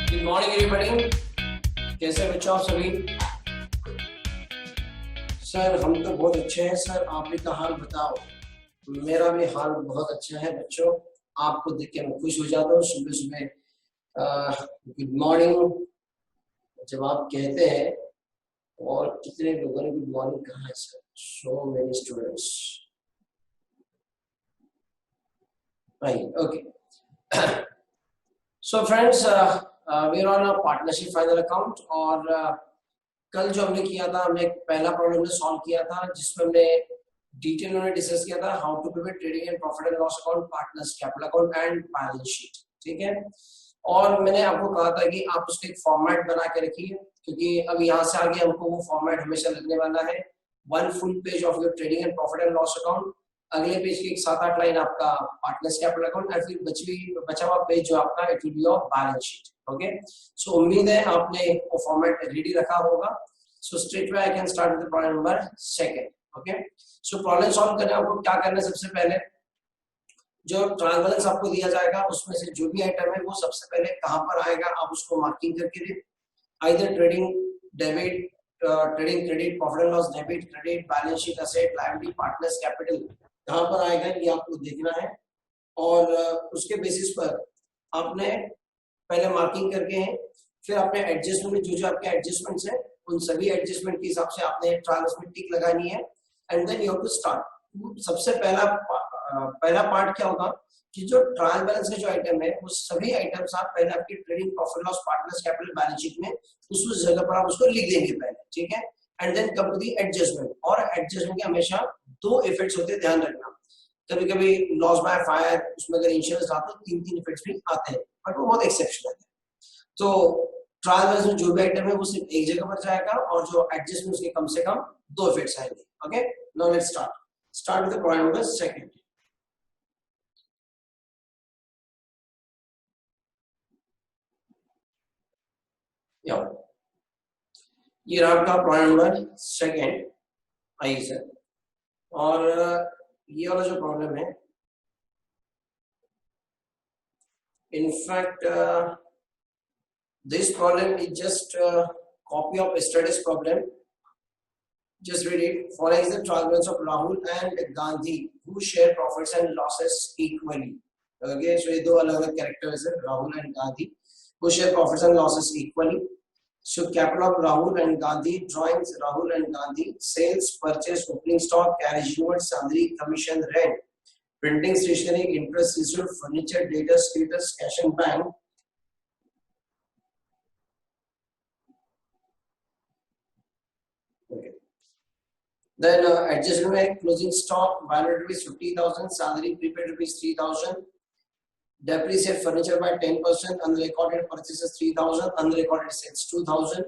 Good morning everybody. कैसे बच्चों आप सभी? सर हम तो बहुत अच्छे हैं सर, आप भी का हाल बताओ। मेरा भी हाल बहुत अच्छा है बच्चों, आपको देख के मैं खुश हो जाता हूँ सुबह सुबह। गुड मॉर्निंग जब आप कहते हैं, और कितने लोगों ने गुड मॉर्निंग कहा है sir, so many students. Okay so friends, we are on a partnership final account. और कल जो हमने किया था, हमने पहला प्रॉब्लम सॉल्व किया था जिसमें हमने डिटेल में डिस्कस किया था how to prepare trading and profit and loss account, partners capital account and balance sheet. ठीक है, और मैंने आपको कहा था कि आप उसका एक फॉर्मेट बना के रखिए, क्योंकि अब यहाँ से आगे हमको वो फॉर्मेट हमेशा लगने वाला है। One full page of your trading and profit and loss account, अगले पेज की 7-8 लाइन आपका पार्टनर्स कैपिटल अकाउंट, और फिर बचा हुआ पेज जो आपका it will be your balance sheet. Okay, so उम्मीद है आपने वो फॉर्मेट रेडी रखा होगा। So straight way I can start with problem number 2। Okay, so problem solve करने आपको क्या करना है, सबसे पहले जो ट्रायल बैलेंस आपको दिया जाएगा उसमें से जो भी आइटम है वो सबसे पहले कहां पर आएगा आप उसको मार्किंग करके दे। Either trading debit, trading credit, profit and loss debit, credit, balance sheet, asset, liability, partners capital, कहां पर आएगा ये आपको देखना है। और उसके बेसिस पर आपने पहले मार्किंग करके हैं, फिर आपने एडजस्टमेंट में जो जो आपके एडजस्टमेंट्स है उन सभी एडजस्टमेंट के हिसाब से आपने ट्रायल्स में टिक लगानी है, and then you have to start. सबसे पहला पार्ट क्या होगा कि जो ट्रायल बैलेंस के जो आइटम है वो सभी आइटम्स आप पहले आपकी trading, profit loss, partners capital, balance sheet में उस जगह पर आप उसको लिख देंगे पहले। ठीक है, and then come to the adjustment. और एडजस्टमेंट के हमेशा 2 इफेक्ट्स होते हैं, ध्यान रखना। कभी कभी लॉस बाय फायर उसमें अगर इंश्योरेंस आते हैं 3 इफेक्ट्स भी आते हैं, बट वो बहुत एक्सेप्शनल है। तो ट्रायल बैलेंस में जो भी आइटम है वो सिर्फ एक जगह पर जाएगा, और जो एडजस्टमेंट उसके कम से कम 2 इफेक्ट्स आएंगे। Okay, now let's start with the problem number 2। ये रहा आपका प्रॉब्लम नंबर 2। आइए सर, और ये वाला जो प्रॉब्लम है, in fact this problem is just a copy of yesterday's problem. Just read it. Following the trial balance of Rahul and Gandhi, who share profits and losses equally. Okay, so ये 2 अलग-अलग characters हैं, Rahul and Gandhi, who share profits and losses equally. So capital of Rahul and Gandhi, drawings Rahul and Gandhi, sales, purchase, opening stock, carriage unit, salary, commission, rent, printing, stationery, interest received, furniture, debtors, creditors, cash and bank. Then adjustment, closing stock, value rupees 50,000, salary prepaid rupees 3,000, depreciate furniture by 10%, unrecorded purchases 3,000, unrecorded sales 2,000,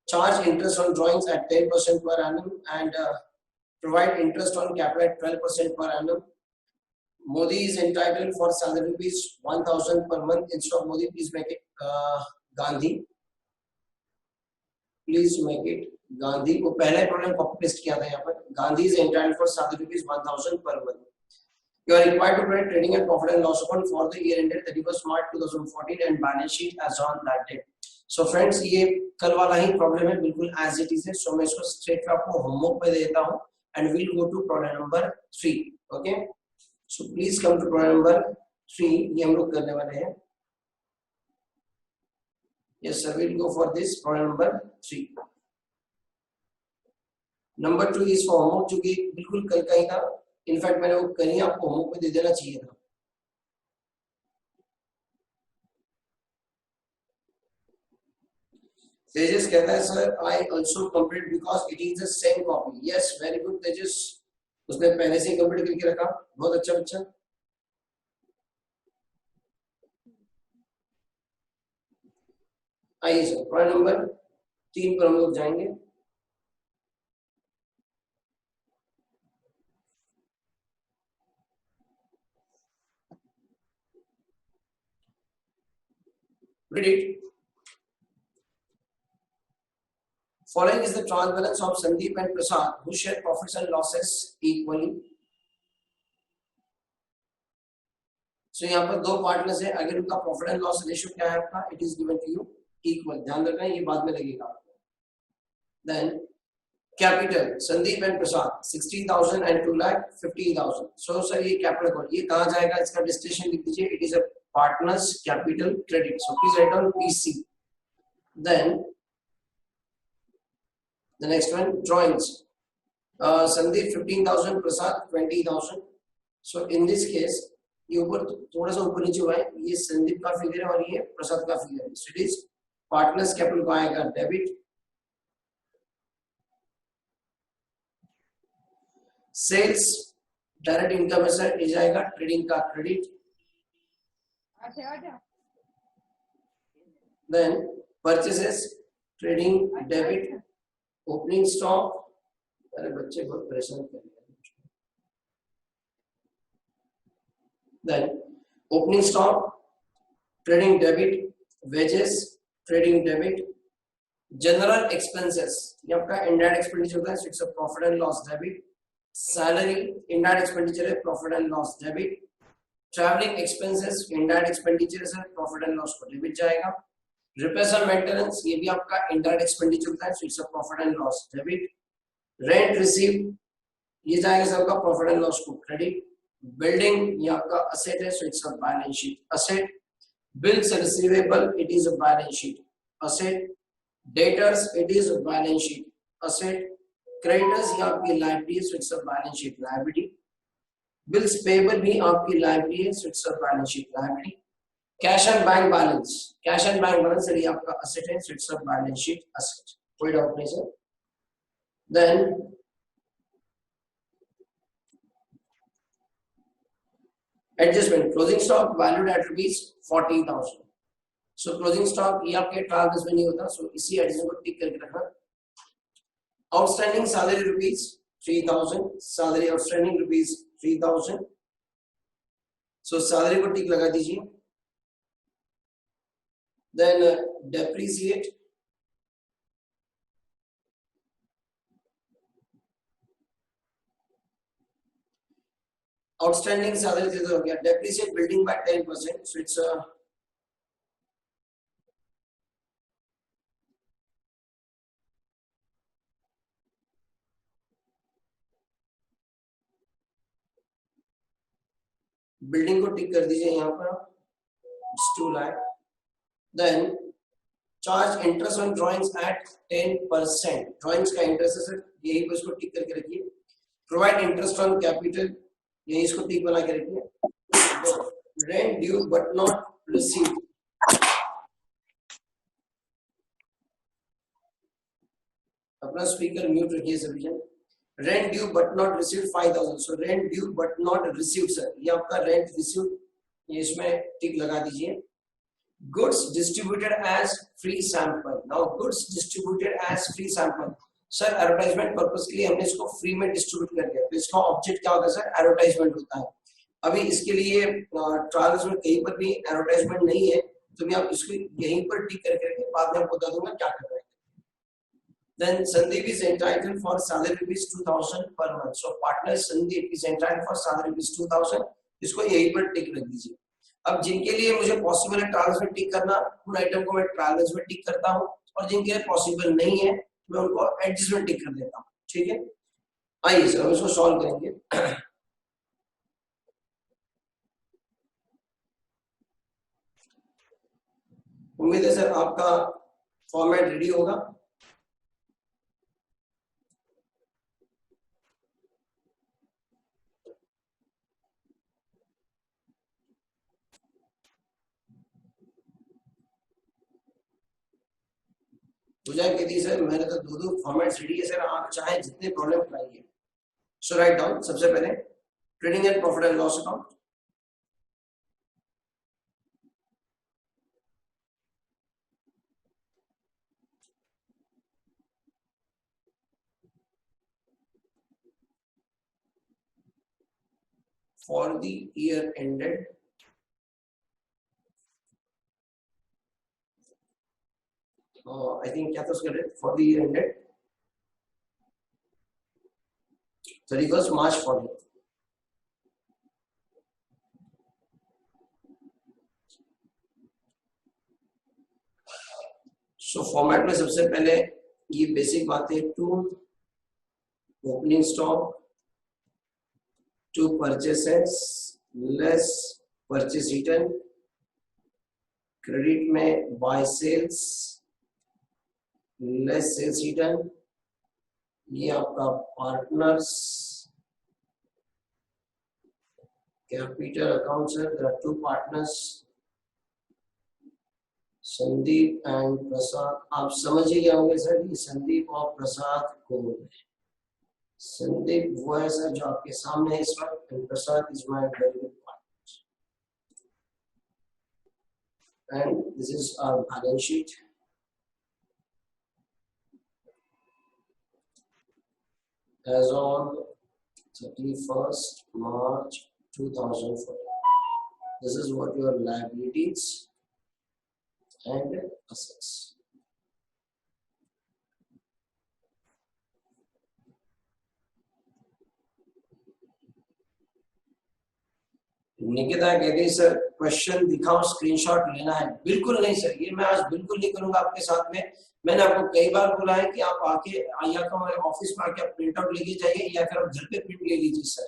charge interest on drawings at 10% per annum, and provide interest on capital at 12% per annum. Modi is entitled for salary rupees 1,000 per month. Instead of Modi, please make it Gandhi. Please make it Gandhi. वो पहला ही problem copy paste किया था यहाँ पर। Gandhi is entitled for salary rupees 1,000 per month. You are required to prepare trading and profit and loss account for the year ended 31st March 2014 and balance sheet as on that date. So friends, ये कल वाला ही problem है, बिल्कुल as it is है। So मैं इसको straight आपको homework पे देता हूँ, and we'll go to problem number 3. Okay, so please come to problem number 3. ये हम लोग करने वाले हैं। Yes sir, we'll go for this problem number 3. Number 2 is for homework, जो कि बिल्कुल कल का ही था। इनफैक्ट मैंने वो कल ही आपको होमवर्क में दे देना चाहिए था। तेजस कहता है sir I also complete because it is the same copy. Yes, very good Tejas, उसने पहले से ही कंप्लीट करके रखा, बहुत अच्छा बच्चा। आइए सर, प्रॉब्लम नंबर 3 पर हम लोग जाएंगे। Read it. Following is the trial balance of Sandeep and Prasad, who share profits and losses equally. सो यहाँ पर दो पार्टनर्स है, अगर उनका प्रॉफिट एंड लॉस रेशियो क्या है आपका, it is given to you equal, ध्यान रखना ये बाद में लगेगा आपको। Then capital Sandeep and Prasad 60,000 and 2,50,000। So sir ये कैपिटल कौन, ये कहाँ जाएगा, इसका डेस्टिनेशन लिख दीजिए, it is a partners capital credit, so please write down PC. Then the next one drawings, Sandeep 15,000, Prasad 20,000। So in this case ये ऊपर थोड़ा सा ऊपर नीचे हुआ है, ये संदीप का फिगर है और ये प्रसाद का फिगर है, so it is partners capital का आएगा डेबिट, सेल्स डायरेक्ट इनकम है सर, ये जाएगा ट्रेडिंग का credit, then purchases trading debit, opening stock, अरे बच्चे बहुत परेशान कर रहे हैं, then opening stock trading debit, wages trading debit, general expenses ये आपका इनडायरेक्ट एक्सपेंडिचर होता है, so it's a profit and loss debit, salary indirect expenditure है, profit and loss debit, travelling expenses indirect expenditure है, प्रॉफिट एंड लॉस को debit जाएगा, repairs and maintenance ये भी आपका इनडायरेक्ट एक्सपेंडिचर होता है, so it's a profit and loss debit, rent receive ये जाएगा सबका प्रॉफिट एंड लॉस को क्रेडिट, बिल्डिंग ये आपका असेट है, so it's a balance sheet asset, bills receivable it is a balance sheet asset, debtors it is a balance sheet asset, creditors ये आपकी liability है, so it's a balance sheet liability, bills payable भी आपकी liability है, so it's a balance sheet liability, cash and bank balance, cash and bank balance ये आपका asset है, so it's a balance sheet asset, कोई doubt नहीं sir. Then adjustment, closing stock valued at ₹40,000, so closing stock ये आपके targets में नहीं होता, सो इसी एडिशन को टिक करके रखना। आउटस्टैंडिंग सैलरी ₹3,000, सैलरी आउटस्टैंडिंग ₹3,000, सो सैलरी को टिक लगा दीजिए। देन डेप्रिसिएट, आउटस्टैंडिंग सैलरी कितना हो गया, depreciate building by 10%, so it's building को टिक कर दीजिए यहाँ पर, it's 2 lakh. Then charge interest on drawings at 10%, drawings का इंटरेस्ट है सर, यही पर इसको टिक करके रखिए। प्रोवाइड इंटरेस्ट ऑन कैपिटल, यही इसको टिक बना के रखिए। Rent due but not received, अपना स्पीकर म्यूट रखिए सभी जन। Rent due but not received 5,000, so rent due but not received sir, ये आपका रेंट रिसीव्ड, ये इसमें टिक लगा दीजिए। Goods distributed as free sample, now goods distributed as free sample, sir advertisement purpose के लिए हमने इसको फ्री में डिस्ट्रीब्यूट कर दिया, तो इसका ऑब्जेक्ट क्या होता है सर, एडवर्टाइजमेंट होता है। अभी इसके लिए ट्रायल्स में कहीं पर भी एडवर्टाइजमेंट नहीं है, तो मैं आप इसको यहीं पर टिक करके बाद में आपको बता दूंगा क्या करना है। Then Sandeep is entitled for salary ₹2,000 per month. So partner Sandeep is entitled for salary ₹2,000. इसको यहीं पर टिक रख दीजिए। अब जिनके लिए मुझे पॉसिबल है ट्रायल्स में टिक करना, उन आइटम को मैं ट्रायल्स में टिक करता हूँ, और जिनके लिए पॉसिबल नहीं है मैं उनको एडजस्टमेंट टिक कर देता हूँ, ठीक है। आइए सर हम इसको सॉल्व करेंगे। उम्मीद है सर आपका फॉर्मेट रेडी होगा। पूजा कहती है सर मैंने तो दो फॉर्मेट रेडी है सर, आप चाहे जितने प्रॉब्लम कराइए। सो राइट डाउन, सबसे पहले trading and profit and loss account, for the year ended I think क्या था उसका date, for the year ended 31st March 40, so format में सबसे पहले ये बेसिक बातें, to opening stock, to purchases less purchase return, credit में by sales less sales return, ये आपका partners capital account sir, there are two partners Sandeep and Prasad. आप समझ ही गए होंगे सर कि संदीप और प्रसाद कौन है। संदीप वो है सर जो आपके सामने है इस वक्त, and Prasad is my very good partner. And this is our balance sheet as on 31st March 2004. This is what your liabilities and assets. Nikita कहती सर क्वेश्चन दिखाओ, स्क्रीनशॉट लेना है। बिल्कुल नहीं सर, ये मैं आज बिल्कुल नहीं करूंगा आपके साथ में। मैंने आपको कई बार बोला है कि आप आके या तो हमारे ऑफिस में आके प्रिंट आउट लेके जाइए या फिर आप घर पे प्रिंट ले लीजिए सर।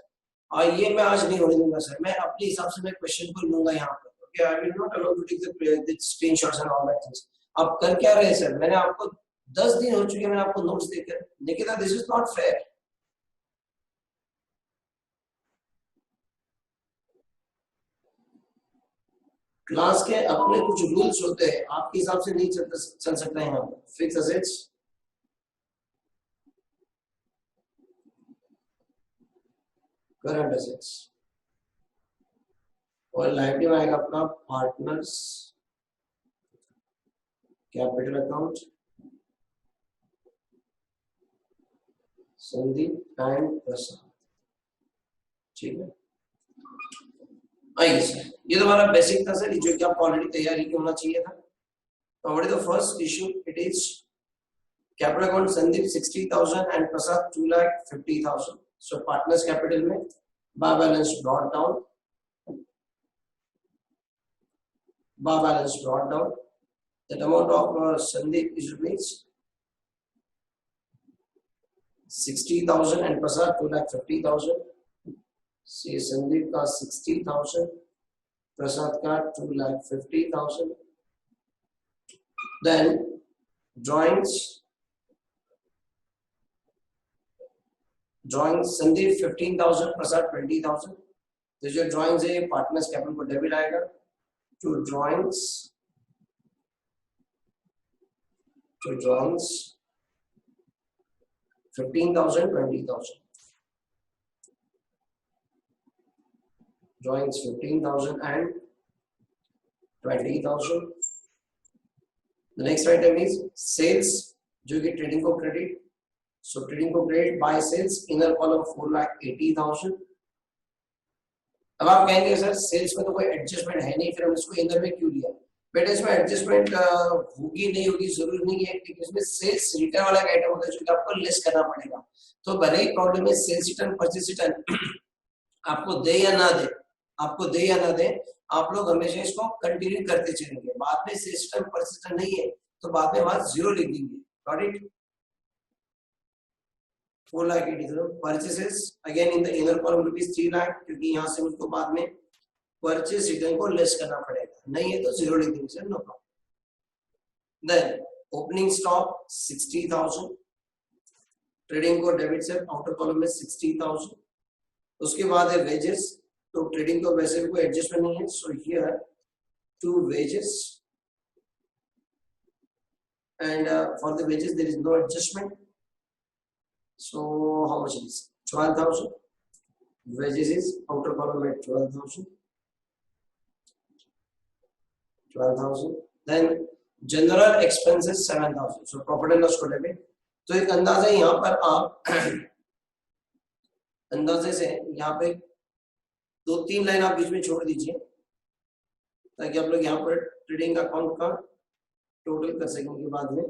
और ये मैं आज नहीं होने दूंगा सर, मैं अपने हिसाब से मैं क्वेश्चन को लूंगा यहाँ पर। Okay, I will not allow to take the screenshots and all that things. आप कर क्या रहे हैं सर? मैंने आपको 10 दिन हो चुके, मैंने आपको नोट्स देकर। Nikita this is not fair. Class के अपने कुछ रूल्स होते हैं, आपके हिसाब से नहीं चल सकता है। यहाँ पर फिक्स असेट्स, करंट असेट्स, और लाइबिलिटी में आएगा अपना partners capital account, Sandeep and Prasad. ठीक है, आइए सर, ये तो हमारा बेसिक था सर, जो कि आपको ऑलरेडी तैयारी की होना चाहिए था। तो what is the first issue? It is capital account Sandeep 60,000 and Prasad 2,50,000। So partners capital में by balance brought down, bar balance brought down. That amount of Sandeep is rupees 60,000 and Prasad 2,50,000. See Sandeep का 60,000, Prasad का 2,50,000. Then drawings Sandeep 15,000, Prasad 20,000. तो जो drawings है partners capital को debit आएगा। To drawings 15,000, 20,000. Drawings 15,000 and 20,000. The next item is sales, जो कि trading को क्रेडिट। सो ट्रेडिंग को credit by sales, inner column 4,80,000। अब आप कहेंगे सर सेल्स में तो कोई एडजस्टमेंट है नहीं, फिर हम इसको इनर में क्यों लिया? बेटा इसमें एडजस्टमेंट होगी नहीं होगी जरूरी नहीं है, क्योंकि इसमें सेल्स रिटर्न वाला एक आइटम होता है जो आपको लेस करना पड़ेगा। तो भले ही प्रॉब्लम है सेल्स रिटर्न परचेस रिटर्न आपको दे या ना दे, आप लोग हमेशा इसको कंटिन्यू करते चलेंगे। बाद में सेल्स रिटर्न परचेस रिटर्न नहीं है तो बाद में वहां 0 लिख देंगे। Got it? 4,80,000 purchases again in the inner column rupees 3 lakh, क्योंकि यहाँ से मुझको बाद में परचेस रिटर्न को लेस करना पड़ेगा, नहीं है तो 0 लिख देंगे sir, no problem. Then opening stock 60,000, trading को डेबिट से आउटर कॉलम में 60,000। उसके बाद है वेजेस, तो ट्रेडिंग को वैसे भी कोई एडजस्टमेंट नहीं है, so here to wages and for the wages there is no adjustment. So how much it is? 12,000. Wages is outer column at 12,000. 12,000. Then general expenses 7,000. So profit and loss को debit. तो एक अंदाजा यहाँ पर आप अंदाजे से यहाँ पे 2-3 लाइन आप बीच में छोड़ दीजिए ताकि आप लोग यहाँ पर ट्रेडिंग अकाउंट का टोटल कर सकेंगे बाद में।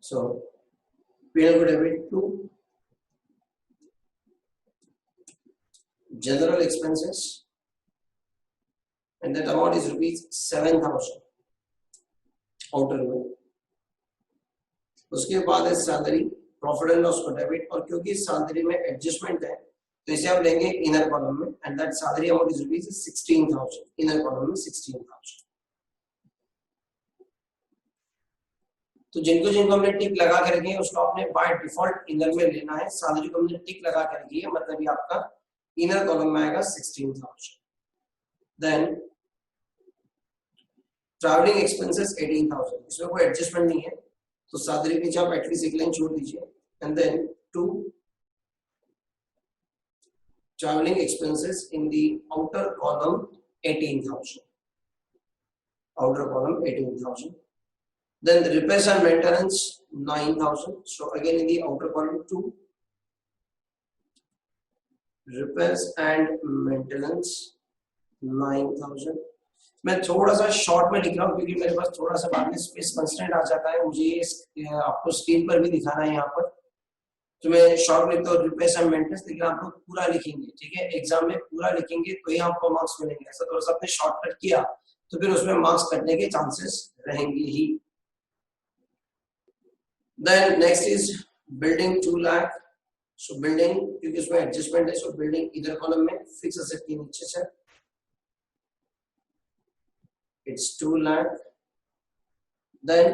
So P&L को debit to general expenses and that amount is rupees 7,000 outer में। उसके बाद है सैलरी, प्रॉफिट एंड लॉस को डेबिट, और क्योंकि सैलरी में एडजस्टमेंट है तो इसे आप लेंगे इनर कॉलम में and that salary amount is rupees 16,000, inner column में 16,000। तो जिनको जिनको हमने टिक लगा कर रखी है उसको आपने बाय डिफॉल्ट इनर में लेना है। सैलरी को हमने टिक लगा कर रखी है मतलब ये आपका इनर कॉलम में आएगा 16,000। देन ट्रैवलिंग एक्सपेंसेस 18,000, इसमें कोई एडजस्टमेंट नहीं है तो सैलरी के नीचे आप एटलीस्ट एक लाइन छोड़ दीजिए and then to travelling expenses in the outer column 18,000, outer column 18,000. Then the repairs and maintenance 9,000. So again in the outer column 2 repairs and maintenance 9,000. मैं थोड़ा सा शॉर्ट में लिख रहा हूँ क्योंकि मेरे पास थोड़ा सा बाद में स्पेस कंस्ट्रेंट आ जाता है, मुझे ये आपको स्क्रीन पर भी दिखाना है यहाँ पर, तो मैं शॉर्ट में लिखता हूँ रिपेयर्स एंड मेंटेनेंस, लेकिन आप लोग पूरा लिखेंगे, ठीक है, एग्जाम में पूरा लिखेंगे तो ही आपको मार्क्स मिलेंगे। ऐसा थोड़ा सा आपने शॉर्टकट किया तो फिर उसमें मार्क्स कटने के चांसेस रहेंगे ही। Then next is building 2 lakh. So building क्योंकि उसमें एडजस्टमेंट है, सो बिल्डिंग इधर कॉलम में फिक्स असेट के नीचे से it's 2 lakh. Then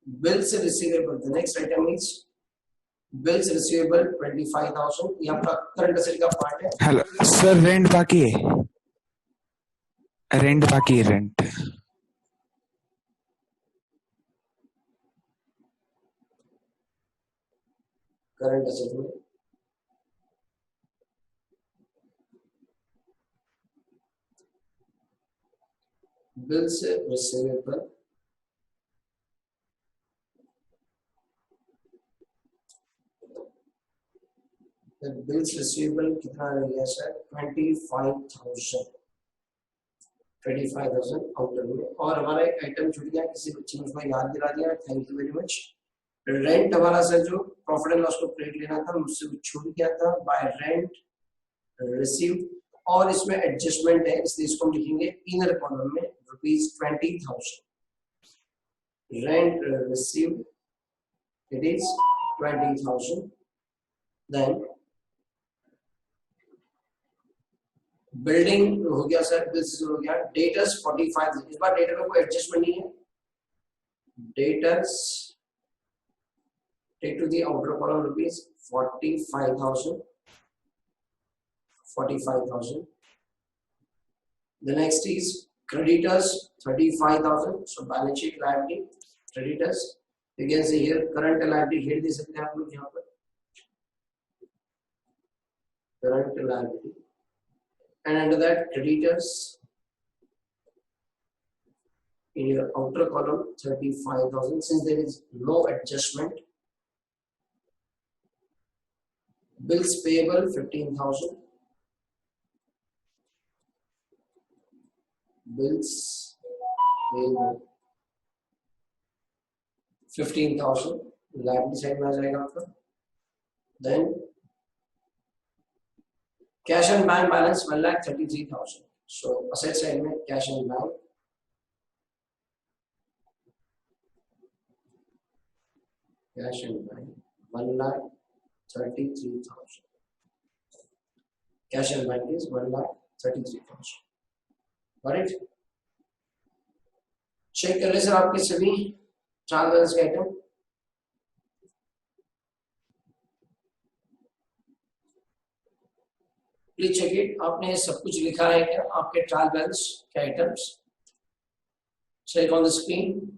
bills receivable, the next item is bills receivable 25,000, ये आपका करंट असेट का पार्ट है। हेलो सर, रेंट बाकी है, रेंट बाकी है, रेंट करंट असेट में बिल्स रिसीवेबल बिल्स रिसीवेबल कितना रह गया सर? 25,000 आउटर में। और हमारा एक आइटम छूट गया, किसी बच्चे ने उसको याद दिला दिया, thank you very much. Rent हमारा सर जो प्रॉफिट एंड लॉस को क्रेडिट लेना था मुझसे वो छूट गया था, बाय रेंट रिसीव्ड, और इसमें एडजस्टमेंट है इसलिए इसको हम लिखेंगे इनर कॉलम में rupees 20,000। Rent received it is 20,000। Then building हो गया सर, बिल्स हो गया, डेटर्स 45, इस बार डेटर में कोई एडजस्टमेंट नहीं है। Debtors take to the outer column rupees 45,000। The next is creditors 35,000. So balance sheet liability creditors, you can see here current liability here दे सकते हैं आप लोग यहाँ पर current liability, and under that creditors in your outer column 35,000. Since there is no adjustment, bills payable 15,000. Bills payable 15,000 liability side में आ जाएगा आपका। Then cash and bank balance 1,33,000। So asset side में cash and bank, cash and bank 1,33,000। Cash and bank is 1,33,000। Right, check कर ले sir आपके सभी trial balance के आइटम। प्लीज चेक इट, आपने सब कुछ लिखा है क्या आपके ट्रायल बैलेंस के items? Check on the screen.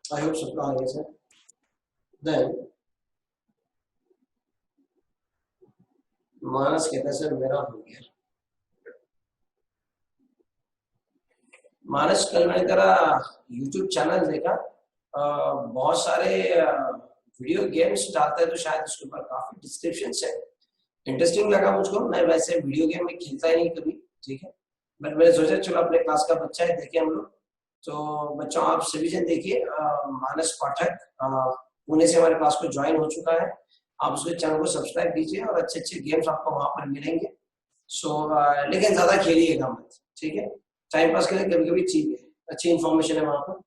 I hope सबका आ गया सर। देन मानस कहता है सर मेरा हो गया। मानस, कल मैंने तेरा YouTube चैनल देखा, बहुत सारे वीडियो गेम्स डालता है, तो शायद उसके ऊपर काफी डिस्क्रिप्शन है, इंटरेस्टिंग लगा मुझको। मैं वैसे वीडियो गेम में खेलता ही नहीं कभी, ठीक है, बट मैंने सोचा चलो अपने क्लास का बच्चा है, देखे हम लोग। तो बच्चों आप सभी जन देखिए, मानस पाठक पुणे से हमारे क्लास को ज्वाइन हो चुका है। आप उसके चैनल को सब्सक्राइब कीजिए और अच्छे अच्छे गेम्स आपको वहां पर मिलेंगे। सो लेकिन ज्यादा खेलिएगा मत, ठीक है, टाइम पास के लिए कभी कभी ठीक है, अच्छी इन्फॉर्मेशन है वहां पर।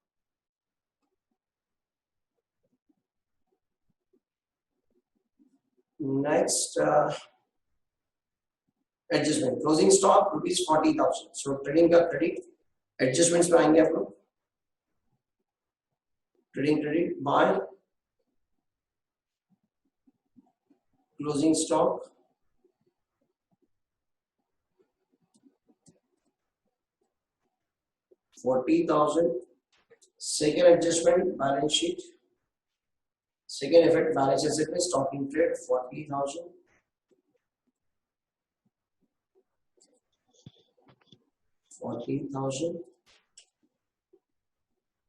Next adjustment, closing stock ₹40,000। सो ट्रेडिंग का क्रेडिट एडजस्टमेंट्स में आएंगे आप लोग। Trading credit by closing stock $40,000। Second adjustment, balance sheet. Second effect, balance asset में stocking trade $40,000.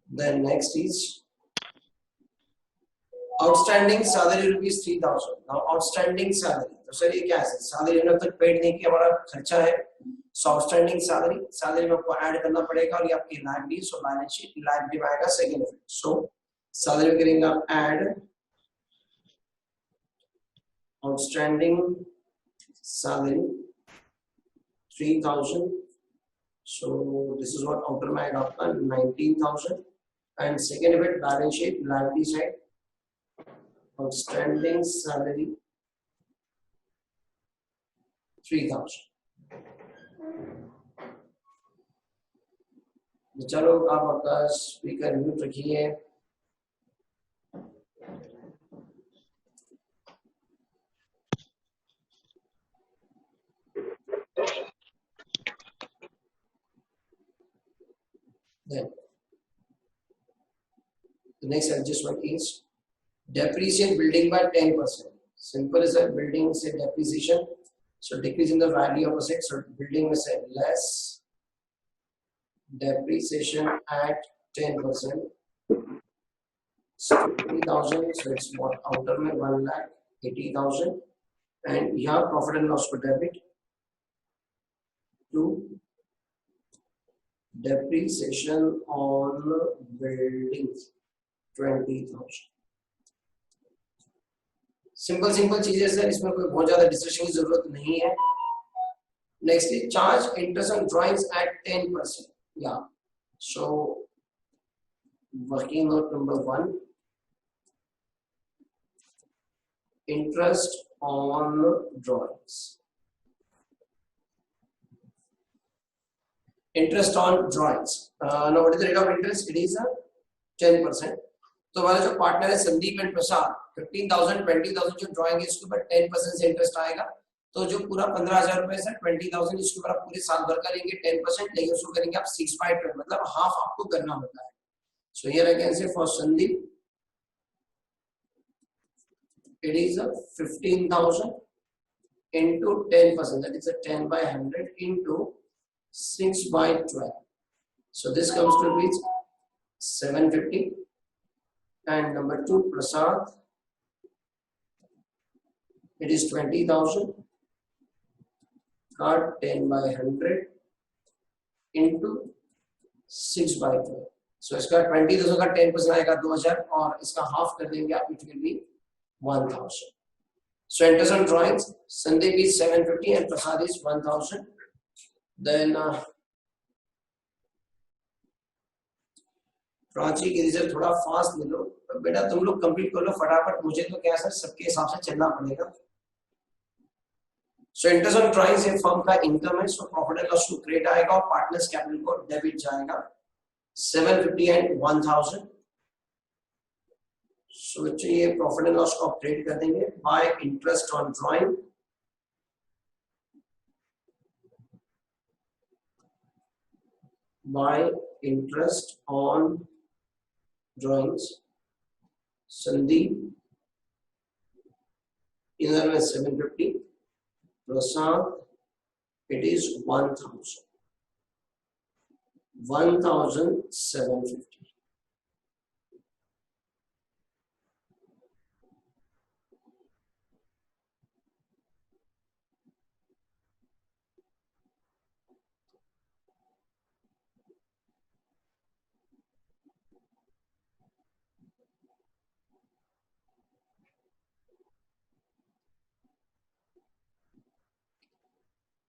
Then next is outstanding salary ₹3,000. Now outstanding salary, तो सर ये क्या है? सैलरी हमने अब तक पेड नहीं किया, हमारा खर्चा है। सो आउटस्टैंडिंग सैलरी में आपको ऐड करना पड़ेगा, और ये आपकी liability, so balance sheet liability में आएगा सेकंड इफेक्ट। सो सैलरी में करेंगे आप add outstanding salary 3,000। So this is what outer में आएगा आपका 19,000। And second effect balance sheet liability side, outstanding salary 3,000। चलो आप आपका स्पीकर म्यूट रखिए। Then the next adjustment is depreciate building by 10%. Simple as a building say depreciation, so decrease in the value of asset, so building may say less depreciation at 10%. So 20,000, so it's what outer में 1,80,000, and यहाँ profit and loss को debit to depreciation on buildings 20,000। Simple चीजें sir, इसमें कोई बहुत ज्यादा discussion की जरूरत नहीं है। Next is charge interest on drawings at 10%। या so working note number 1, interest on drawings. Interest on drawings, now what is the rate of interest? It is 10%। तो हमारा जो पार्टनर है संदीप एंड प्रसाद, 15,000 20,000 जो ड्राइंग है इसके ऊपर 10% से इंटरेस्ट आएगा। तो जो पूरा 15,000 रुपए से 20,000 इसके ऊपर आप पूरे साल भर का लेंगे 10%, लेकिन उसको करेंगे आप 6/12, मतलब हाफ आपको करना होता है। So here I can say for Sandeep it is 15,000 into 10%, that is a 10/100 into 6/12, so this comes to be 750। and number 2 Prasad, it is 20,000 cut 10/100 into 6/12, so इसका 20,000 का 10% आएगा 2,000, और इसका हाफ कर देंगे आप, it will be 1,000। so interest on drawings, Sandeep is 750 and Prasad is 1,000। then Prachi के result थोड़ा फास्ट मिलो, तो बेटा तुम लोग कंप्लीट कर लो फटाफट, मुझे तो क्या सर सबके हिसाब से चलना पड़ेगा। सो इंटरेस्ट ऑन ड्राइंग्स एक फर्म का इनकम है, सो प्रॉफिट एंड लॉस को क्रेडिट आएगा और पार्टनर्स कैपिटल को डेबिट जाएगा 750 एंड 1,000। सो बच्चों ये प्रॉफिट एंड लॉस को क्रेडिट कर देंगे by interest on drawing, by interest on drawings. Sandeep इधर में 750, Prasad it is 1,000। 1750.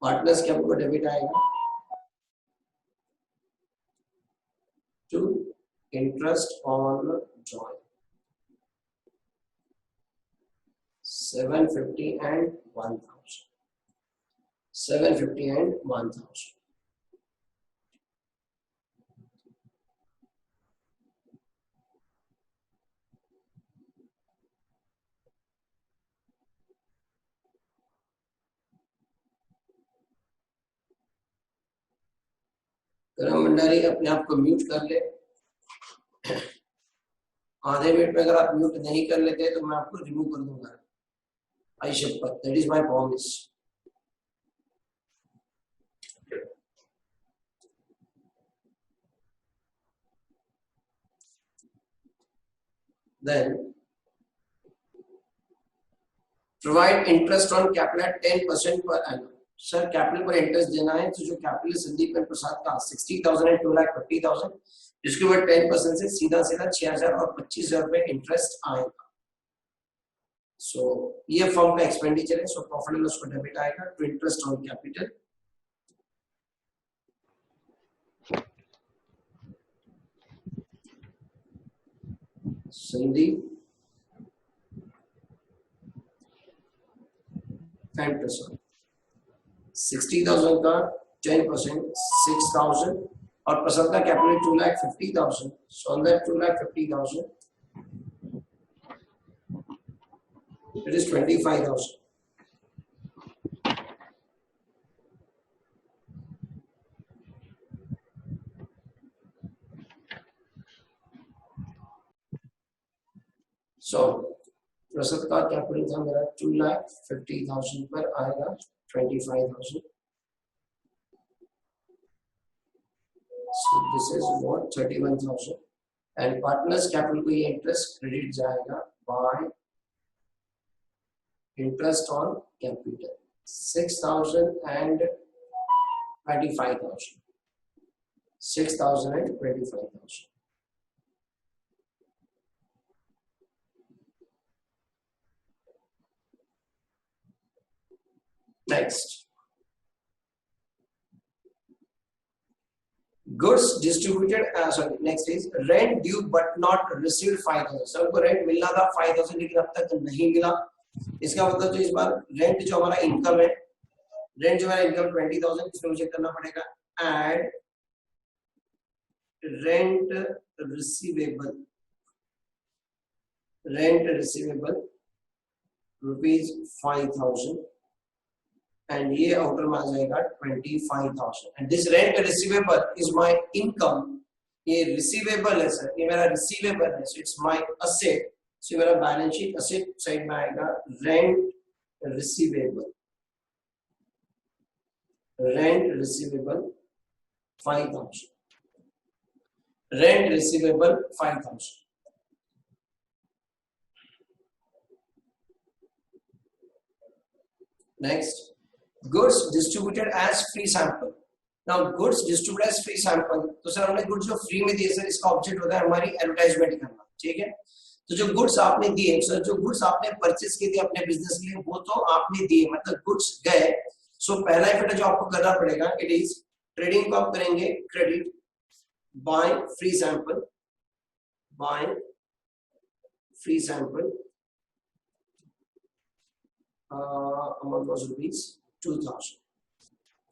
Partners capital को डेबिट आएगा to interest on join 750 and 1000. 750 and 1000. करम भंडारी अपने आप को म्यूट कर ले। आधे मिनट में अगर आप म्यूट नहीं कर लेते तो मैं आपको रिमूव कर दूंगा। आई शपथ, that is my promise. Then provide interest on capital at 10% per annum. Sir capital पर इंटरेस्ट देना है तो जो कैपिटल संदीप प्रसाद का 60,000 and 2,50,000 जिसके ऊपर 10% से सीधा 6,000 और 25,000 रुपए इंटरेस्ट आएगा। सो ये फर्म का एक्सपेंडिचर है। सो प्रॉफिट एंड लॉस को डेबिट आएगा to interest on capital. Sandeep and Prasad 60,000 का 10% 6,000 और प्रसाद का capital 2,50,000। So on that 2,50,000 it is 25,000. So Prasad का कैपिटल था मेरा 2,50,000 पर आएगा 25,000. So this is what 31,000 and partners capital को ये इंटरेस्ट क्रेडिट जाएगा by interest on capital 6,000 and 25,000. 6,000 and 25,000. Next, goods distributed. Sorry, next is rent due but not received 5,000. सबको rent मिलना था 5,000 लेकिन अब तक नहीं मिला। इसका मतलब तो इस बार रेंट जो हमारा इनकम है, रेंट जो हमारा इनकम 20,000, इसमें मुझे करना पड़ेगा add rent receivable. Rent receivable ₹5,000 and ये आउटर में आ जाएगा 25,000 and this rent receivable is my income. ये रिसीवेबल है सर, ये मेरा रिसीवेबल है, so it's my asset. so मेरा बैलेंस शीट असेट साइड में आएगा rent receivable. Rent receivable 5,000। Rent receivable 5,000। Next, goods distributed as free sample. Now goods distributed as free sample, तो sir हमने goods जो free में दिए sir, इसका object होता है हमारी एडवर्टाइजमेंट करना, ठीक है। तो जो गुड्स आपने दिए सर, जो गुड्स आपने परचेस किए थे अपने बिजनेस के लिए, वो तो आपने दिए, मतलब गुड्स गए। सो पहला इफेक्ट जो आपको करना पड़ेगा, इट इज ट्रेडिंग को आप करेंगे credit by free sample, by free sample amount was ₹2,000,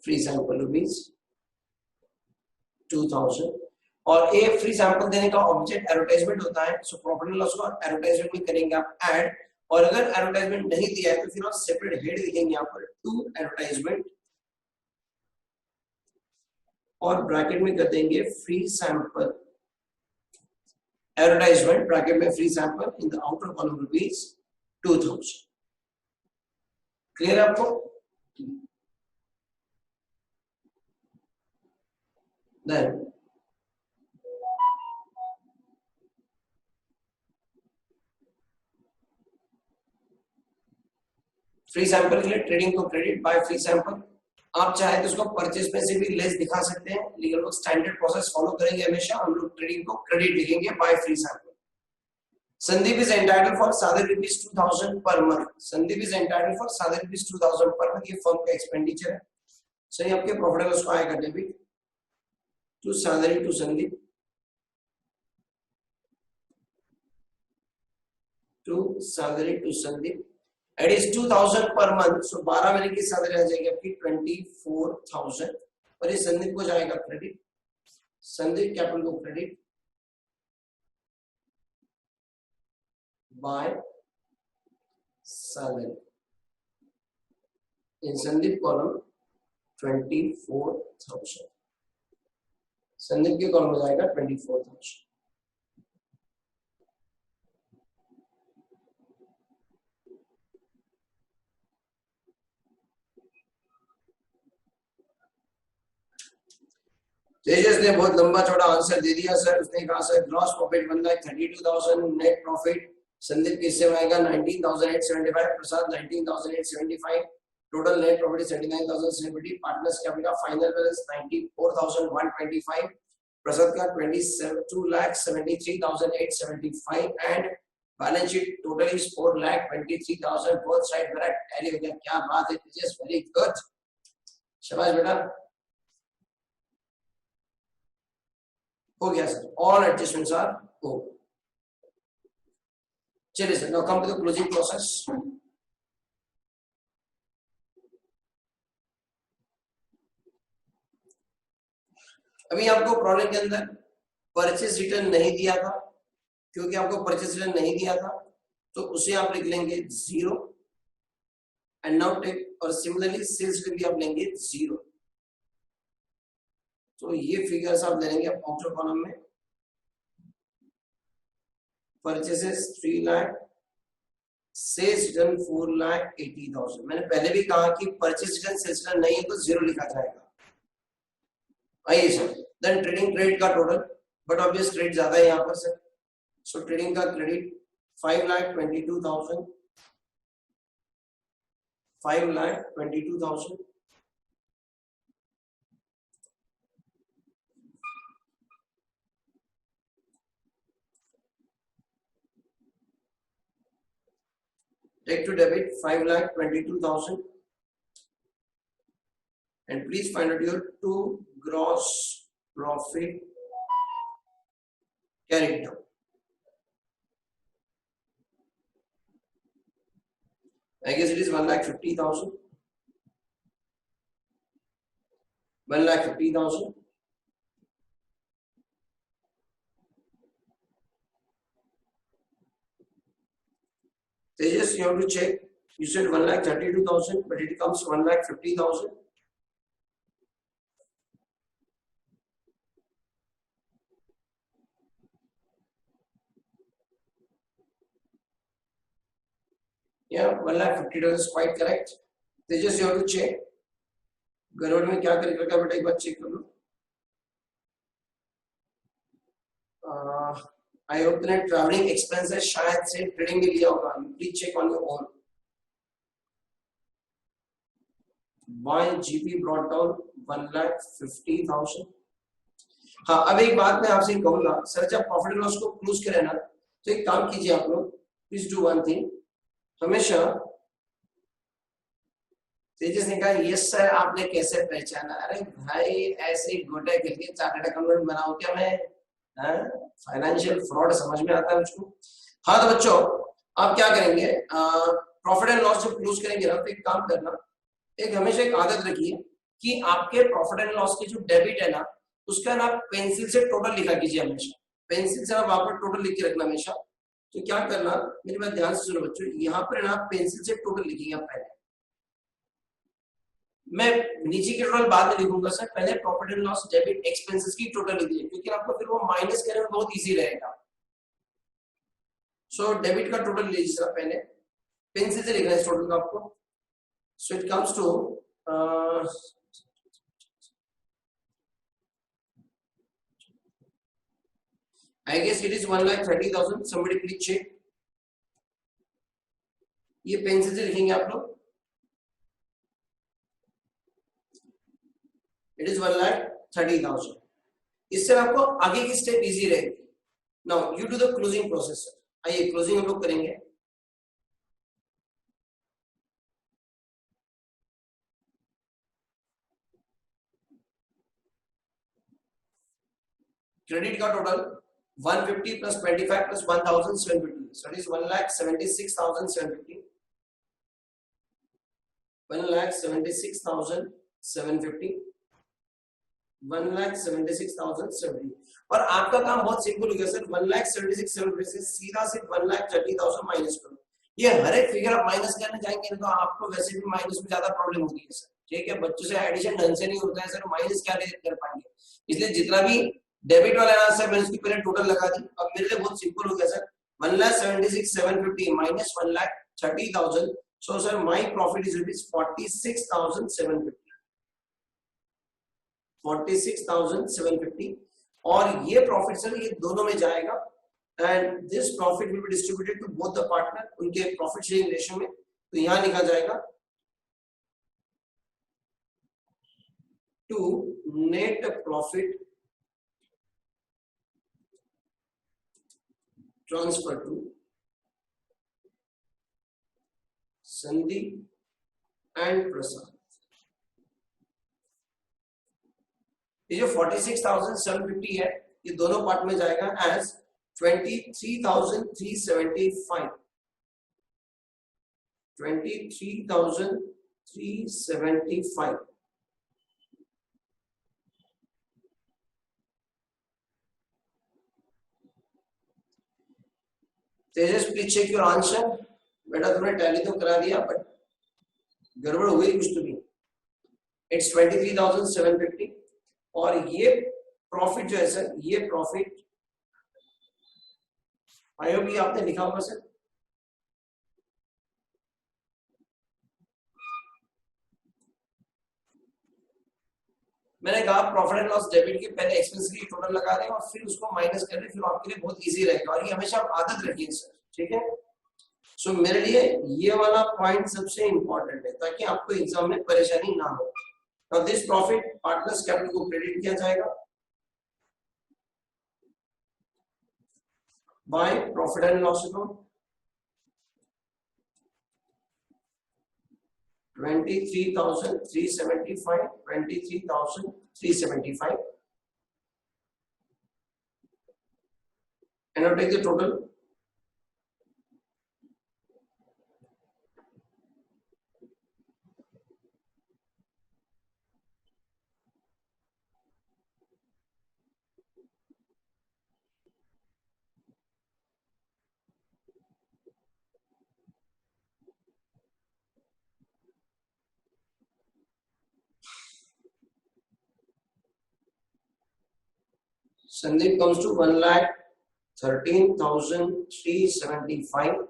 free sample ₹2,000। और ये फ्री सैंपल देने का ऑब्जेक्ट एडवर्टाइजमेंट होता है। सो प्रॉफिट एंड लॉस को एडवर्टाइजमेंट में करेंगे आप ऐड, और अगर एडवर्टाइजमेंट नहीं दिया है तो फिर आप सेपरेट हेड लिखेंगे यहाँ पर टू एडवर्टाइजमेंट, और ब्रैकेट में कर देंगे फ्री सैंपल एडवर्टाइजमेंट, ब्रैकेट में free sample, in the outer column ₹2,000। Clear है आपको? Then फ्री सैंपल के लिए ट्रेडिंग को क्रेडिट बाय फ्री सैंपल। आप चाहे तो उसको परचेज में से भी लेस दिखा सकते हैं, लेकिन लोग स्टैंडर्ड प्रोसेस फॉलो करेंगे हमेशा, हम लोग ट्रेडिंग को क्रेडिट लिखेंगे by free sample. Sandeep is entitled for salary rupees 2000 per month. Sandeep is entitled for salary rupees 2000 per month. ये फर्म का एक्सपेंडिचर है। सही, आपके प्रॉफिट लॉस को आएगा debit to salary to Sandeep to salary to Sandeep. It is 2000 per month. So 12 महीने की salary आ जाएगी आपकी 24,000 और ये संदीप को जाएगा क्रेडिट, संदीप कैपिटल को credit by salary in Sandeep column 24,000, Sandeep के कॉलम में जाएगा 24,000। तेजस ने बहुत लंबा चौड़ा आंसर दे दिया सर। उसने कहा sir gross profit 1,32,000, net profit Sandeep किससे आएगा 19,875, प्रसाद 19,875, total net profit 79,770, partners capital का फाइनल बैलेंस 94,125, प्रसाद का 2,73,875 and balance sheet total is 4,23,000। Both side मेरा टैली हो गया। क्या बात है तेजस, वेरी गुड, शाबाश बेटा, हो गया sir. All adjustments are over. चलिए sir, now come to the closing process. अभी आपको प्रॉब्लम के अंदर परचेज रिटर्न नहीं दिया था, क्योंकि आपको परचेज रिटर्न नहीं दिया था तो उसे आप लिख लेंगे 0 एंड नाउ टेक, और सिमिलरली सेल्स रिटर्न भी आप लेंगे 0। तो ये फिगर्स आप ले लेंगे आउटर कॉलम में। Purchases 3 lakh, sales return 4,80,000। मैंने पहले भी कहा कि परचेज रिटर्न सेल्स रिटर्न नहीं है तो 0 लिखा जाएगा। आइए सर, देन ट्रेडिंग क्रेडिट का टोटल, बट ऑब्वियस क्रेडिट ज्यादा है यहाँ पर सर। सो ट्रेडिंग का credit 5,22,000, 5,22,000। Take to debit 5,22,000 and please find out your two gross profit carried down. I guess it is 1,50,000. 1,50,000. Tejas, you have to check. You said 1,32,000, but it comes 1,50,000. Yeah, 1,50,000 is quite correct. Tejas, you have to check. गड़बड़ में क्या करके रखा बेटा, एक बार check कर लो। I hope that traveling expenses शायद से ट्रेडिंग में लिया होगा। Please check on your own. Why GP brought down 1,50,000? हाँ, अब एक बात मैं आपसे कहूँगा सर, जब प्रॉफिट एंड लॉस को क्लोज करें ना तो एक काम कीजिए आप लोग, प्लीज डू वन थिंग। हमेशा तेजस ने कहा यस सर, आपने कैसे पहचाना? अरे भाई ऐसे गोटे करके चार्टर्ड अकाउंटेंट बनाओ क्या मैं? फाइनेंशियल फ्रॉड समझ में आता है मुझको। हाँ तो बच्चों, आप क्या करेंगे, प्रॉफिट एंड लॉस जब क्लोज करेंगे ना तो एक काम करना, एक हमेशा एक आदत रखिए कि आपके प्रॉफिट एंड लॉस की जो डेबिट है ना उसका ना पेंसिल से टोटल लिखा कीजिए हमेशा। पेंसिल से आप वहां पर टोटल लिख के रखना हमेशा। तो क्या करना, मेरी बात ध्यान से सुनो बच्चों, यहाँ पर ना पेंसिल से टोटल लिखेंगे आप पहले। मैं नीचे की टोटल बाद में लिखूंगा सर, पहले profit and loss debit expenses की टोटल लिखिए, क्योंकि आपको फिर वो माइनस करने में बहुत इजी रहेगा। सो डेबिट का टोटल लीजिए सर, पहले पेंसिल से लिखना है इस टोटल का आपको। So it comes to I guess it is 1,30,000. Somebody please check. ये पेंसिल से लिखेंगे आप लोग इट इज 1,30,000। इससे आपको आगे की स्टेप इजी रहेगी। Now you do the closing process. आइए क्लोजिंग हम लोग करेंगे। क्रेडिट का total 150 plus 25 plus 1,750, so it is 1,76,750, 1,76,750, 1,76,750। और आपका काम बहुत सिंपल हो गया सर, 1,76,750 से सीधा सिर्फ 1,30,000 माइनस करो। ये हर एक फिगर आप माइनस करने जाएंगे तो आपको वैसे भी माइनस में ज्यादा प्रॉब्लम होती है सर, ठीक है। बच्चों से एडिशन ढंग से नहीं होता है सर, माइनस क्या कर पाएंगे। इसलिए जितना भी डेबिट वाला आंसर मैंने उसकी पहले टोटल लगा दी। अब मेरे लिए बहुत सिंपल हो गया sir, 1,76,750 minus 1,30,000, so sir my profit is rupees 46,750, 46,750। और ये प्रॉफिट सर ये दोनों में जाएगा and this profit will be distributed to both the partner उनके प्रॉफिट शेयरिंग रेशियो में। तो यहां लिखा जाएगा to net profit transfer to Sandeep and Prasad. ये जो 46,750 है ये दोनों पार्ट में जाएगा as 23,375, 23,375। Tejas please check your answer. बेटा तुमने टैली तो करा दिया बट गड़बड़ हुई कुछ तो नहीं। इट्स 23,750 और ये प्रॉफिट जो है सर ये प्रॉफिट आई होप ये आपने लिखा होगा सर। मैंने कहा प्रॉफिट एंड लॉस डेबिट के पहले एक्सपेंस की टोटल लगा रहे हैं और फिर उसको माइनस कर रहे हैं, फिर आपके लिए बहुत इजी रहेगा और ये हमेशा आप आदत रखिए सर, ठीक है। सो मेरे लिए ये वाला पॉइंट सबसे इंपॉर्टेंट है ताकि आपको एग्जाम में परेशानी ना हो। Now this profit partners capital को क्रेडिट किया जाएगा by profit and loss account 23,375, 23,375 and now take the total. Sandeep comes to 1,13,375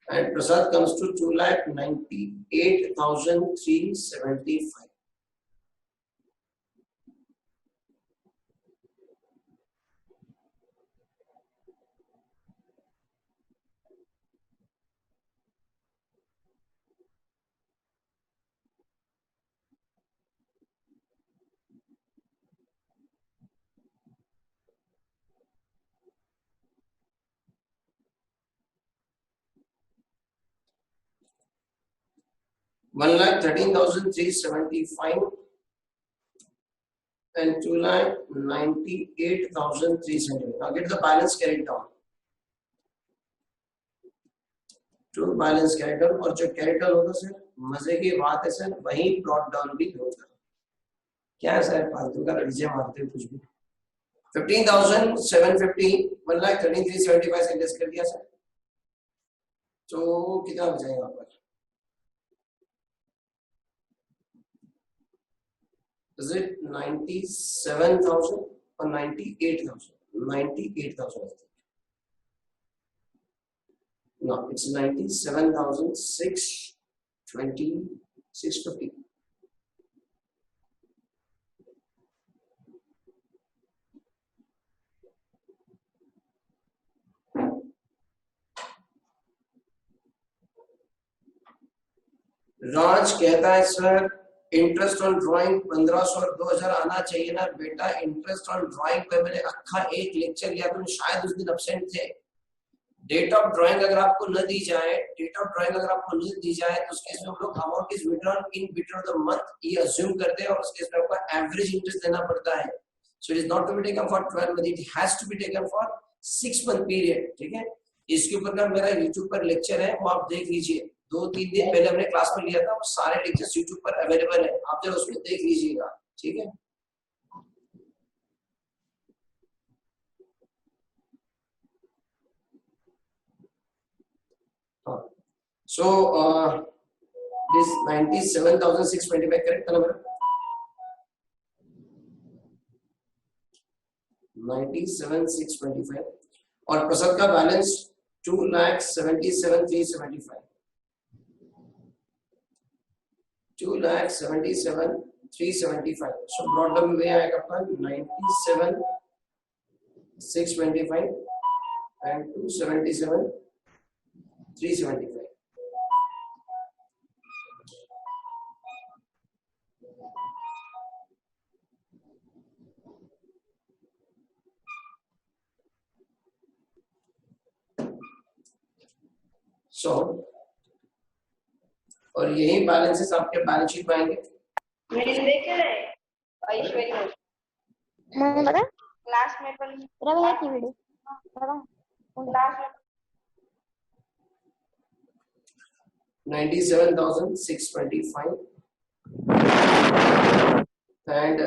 and Prasad comes to 2,98,375. One lakh 13,375 and 2,98,375. Now get the balance carried down. To balance character और जो character होगा sir मजे की बात है sir वही plot down भी होगा। क्या है सर फालतू का लड़िया मारते हो कुछ भी। 15,750 1,13,375 से लेस कर दिया सर तो कितना बचेगा यहाँ पर? Is it 97,000 or 98,000? 98,000 I think. No, it's 97,620,650. राज कहता है सर इंटरेस्ट ऑन ड्राइंग 1500 और 2000 आना चाहिए ना बेटा। इंटरेस्ट ऑन ड्राइंग पे मैंने अक्खा एक लेक्चर लिया, तुम शायद उस दिन एब्सेंट थे। डेट ऑफ ड्राइंग अगर आपको न दी जाए, डेट ऑफ ड्राइंग अगर आपको नहीं दी जाए तो उस केस में हम लोग amount is withdrawn in between the month ये अज्यूम करते हैं और उस केस में आपको एवरेज इंटरेस्ट देना पड़ता है। So it is not to be taken for 12 month, it has to be taken for 6 month period. ठीक है, इसके ऊपर का मेरा YouTube पर लेक्चर है, वो आप देख लीजिए। 2-3 दिन पहले हमने क्लास में लिया था, वो सारे लेक्चर्स YouTube पर अवेलेबल है, आप जरा उसमें देख लीजिएगा। ठीक है, so this 97,625 करेक्ट था ना मेरा? 97,625 और प्रसाद का बैलेंस 2,77,375, 2,77,375। सो ब्रॉड टर्म में आएगा अपना 97,625 एंड 2,77,375। सो और यही बैलेंसेस आपके बैलेंस शीट में आएंगे। देखे रहे ऐश्वर्य मैंने लगा क्लास में पण रवि है की वीडियो लगा क्लास में 97,625 and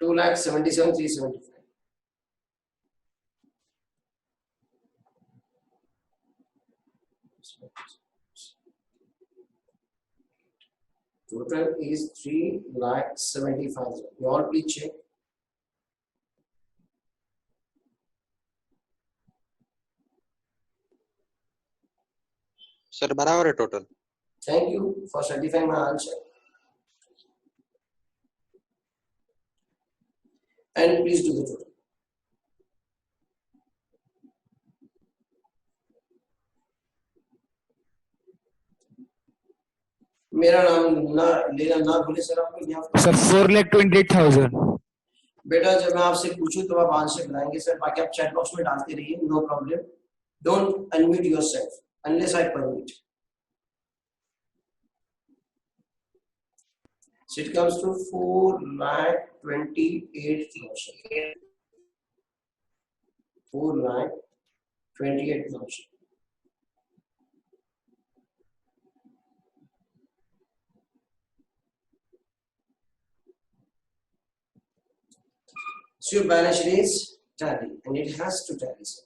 2,77,375. Total is 3,75,000. You all please check. Sir बराबर है total. Thank you for certifying my answer. And please do the total. मेरा नाम ना लेना ना भूले सर, आपको यहाँ सर 4,28,000। बेटा जब मैं आपसे पूछूं तो आप आंसर बताएंगे सर, बाकी आप चैट बॉक्स में डालते रहिए, no problem. Don't unmute yourself unless I permit. So it comes to 4,28,000. 4,28,000. So your balance sheet is tally, and it has to tally, sir.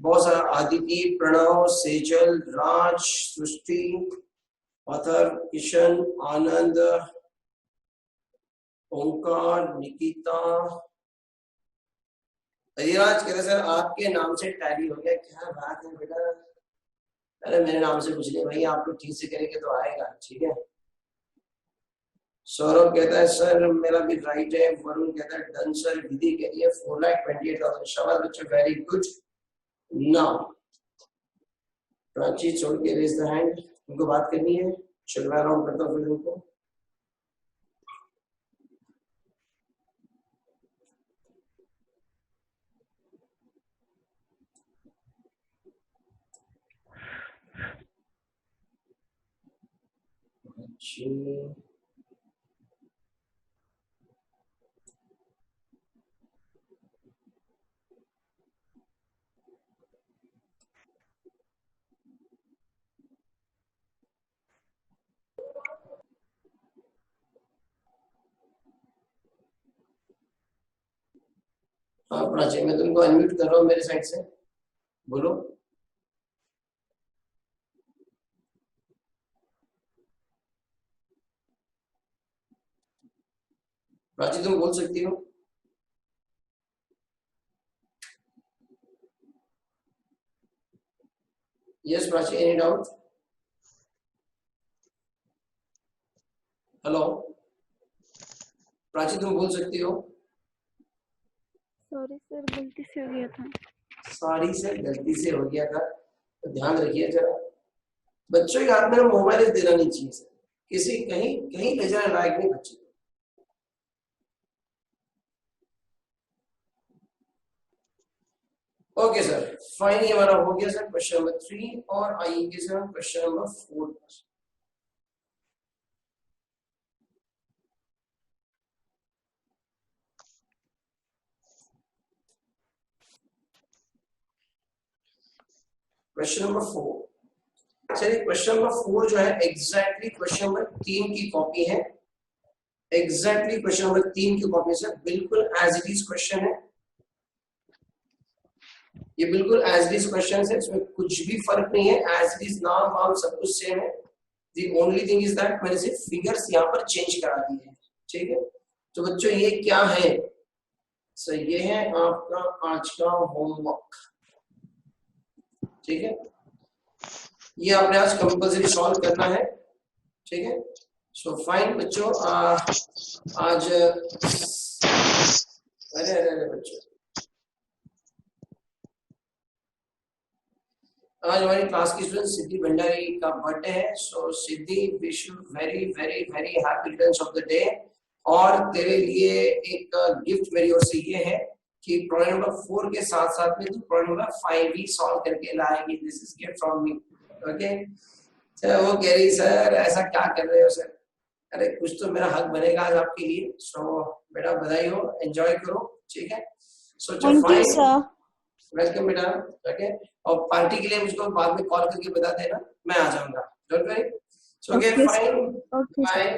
बहुत सारा आदिति, प्रणव, सेजल, राज, सृष्टि, पथर, किशन, आनंद, ओंकार, निकिता, अरिराज कहते सर आपके नाम से टैली हो गया। क्या बात है बेटा, अरे मेरे नाम से कुछ नहीं भाई, आप लोग ठीक से करेंगे तो आएगा। ठीक है, सौरभ कहता है सर मेरा भी राइट है। वरुण कहता है डन सर। विधि कह रही है 4,28,000। शाबाश बच्चों, वेरी गुड। नाउ प्राची छोड़ के रेज द हैंड, उनको बात करनी है। चल मैं अराउंड करता हूँ फिर उनको। हाँ प्राची, मैं तुमको अनम्यूट कर रहा हूँ मेरे साइड से, बोलो। प्राची तुम बोल सकती हो। Yes, Prachi, any doubt? Hello Prachi, तुम बोल सकती हो? सॉरी सर, गलती से हो गया था। सॉरी सर, गलती से हो गया था। तो ध्यान रखिए जरा, बच्चों के हाथ में मोबाइल देना नहीं चाहिए सर, किसी कहीं कहीं ले जाने लायक नहीं बच्चे। ओके सर, फाइन, ये हमारा हो गया सर क्वेश्चन नंबर 3। और आइए सर क्वेश्चन नंबर 4 पर। Question number 4। चलिए, क्वेश्चन नंबर 4 जो है एग्जैक्टली क्वेश्चन नंबर 3 की कॉपी है। एग्जैक्टली क्वेश्चन नंबर 3 की कॉपी से बिल्कुल एज इट इज क्वेश्चन है। ये बिल्कुल एज इट इज क्वेश्चन है, इसमें कुछ भी फर्क नहीं है। एज इट इज नाम वाम सब कुछ सेम है। The only thing is that मैंने सिर्फ फिगर्स यहाँ पर चेंज करा दिए हैं। ठीक है, तो बच्चों ये क्या है? सो ये है आपका आज का होमवर्क। ठीक है, ये आपने आज कंपल्सरी सॉल्व करना है। ठीक है, सो फाइन बच्चों, आज अरे बच्चों, आज हमारी क्लास की स्टूडेंट सिद्धि भंडारी का बर्थडे है। So Siddhi, wish you very very very happy returns of the day. और तेरे लिए एक गिफ्ट मेरी ओर से ये है कि प्रॉब्लम नंबर 4 के साथ साथ में तू प्रॉब्लम नंबर 5 भी सॉल्व करके लाएगी। This is gift from me. Okay, तो वो कह रही सर ऐसा क्या कर रहे हो सर? अरे कुछ तो मेरा हक बनेगा आज आपके लिए। सो बेटा बधाई हो, एंजॉय करो। ठीक है, सो फाइन, वेलकम बेटा। ओके, और पार्टी के लिए मुझको बाद में कॉल करके बता देना, मैं आ जाऊंगा। Don't worry. So okay fine, bye.